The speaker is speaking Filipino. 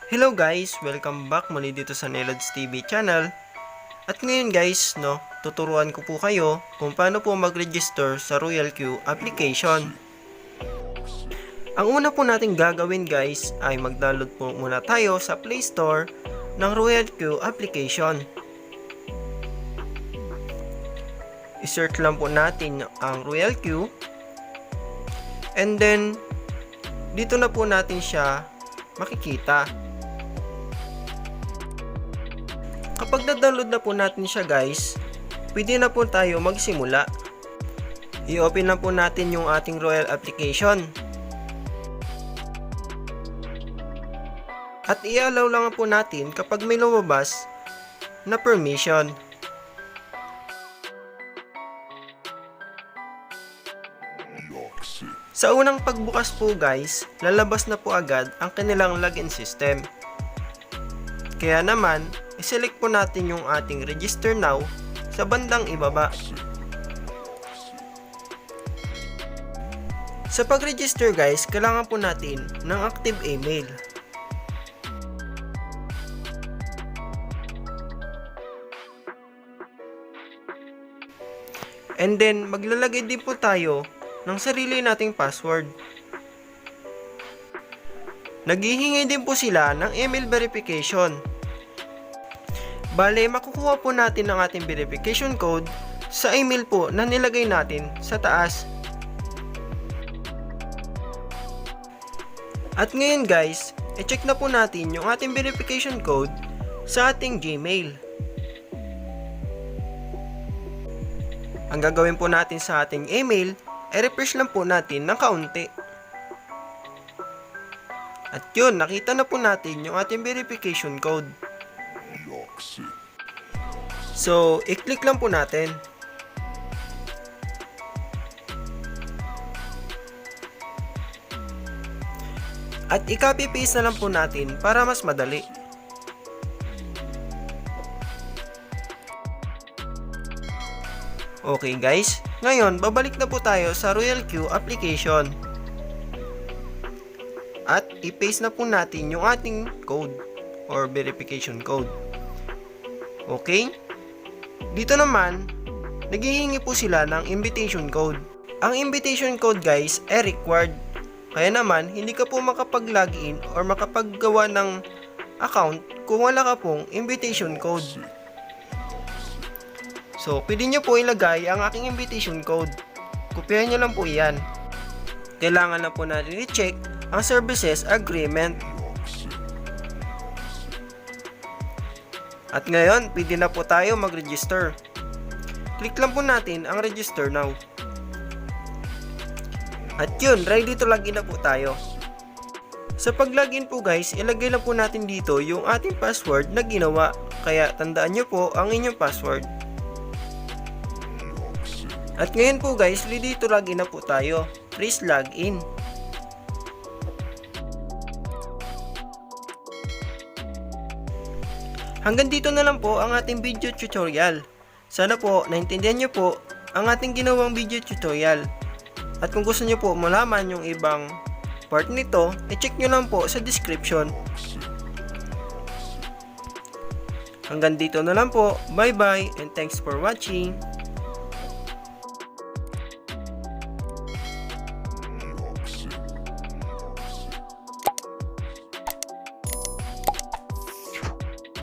Hello guys! Welcome back muli dito sa nelodztvchannel. At ngayon guys, tuturuan ko po kayo kung paano po mag-register sa RoyalQ application. Ang una po nating gagawin guys ay mag-download po muna tayo sa Play Store ng RoyalQ application. I-search lang po natin ang RoyalQ. And then, dito na po natin siya makikita. Kapag na-download na po natin siya guys, pwede na po tayo magsimula. I-open na po natin yung ating Royal application. At i-allow lang po natin kapag may lumabas na permission. Sa unang pagbukas po guys, lalabas na po agad ang kanilang login system. Kaya naman, i-select po natin yung ating register now sa bandang ibaba. Sa pag-register guys, kailangan po natin ng active email. And then, maglalagay din po tayo ng sarili nating password. Naghihingi din po sila ng email verification. Bale, makukuha po natin ang ating verification code sa email po na nilagay natin sa taas. At ngayon guys, i-check na po natin yung ating verification code sa ating Gmail. Ang gagawin po natin sa ating email, i-refresh lang po natin ng kaunti. At yun, nakita na po natin yung ating verification code. So, i-click lang po natin. At i-copy paste na lang po natin para mas madali. Okay guys, ngayon babalik na po tayo sa RoyalQ application. At i-paste na po natin yung ating code or verification code. Okay? Dito naman, naghihingi po sila ng invitation code. Ang invitation code guys ay required. Kaya naman, hindi ka po makapag-login or makapaggawa ng account kung wala ka pong invitation code. So, pwede nyo po ilagay ang aking invitation code. Kopyahin nyo lang po yan. Kailangan na po natin i-check ang services agreement. At ngayon, pwede na po tayo mag-register. Click lang po natin ang register now. At yun, ready to login na po tayo. Sa pag-login po guys, ilagay lang po natin dito yung ating password na ginawa. Kaya tandaan nyo po ang inyong password. At ngayon po guys, ready to login na po tayo. Please log in. Hanggang dito na lang po ang ating video tutorial. Sana po naintindihan nyo po ang ating ginawang video tutorial. At kung gusto nyo po malaman yung ibang part nito, i-check nyo lang po sa description. Hanggang dito na lang po. Bye bye and thanks for watching.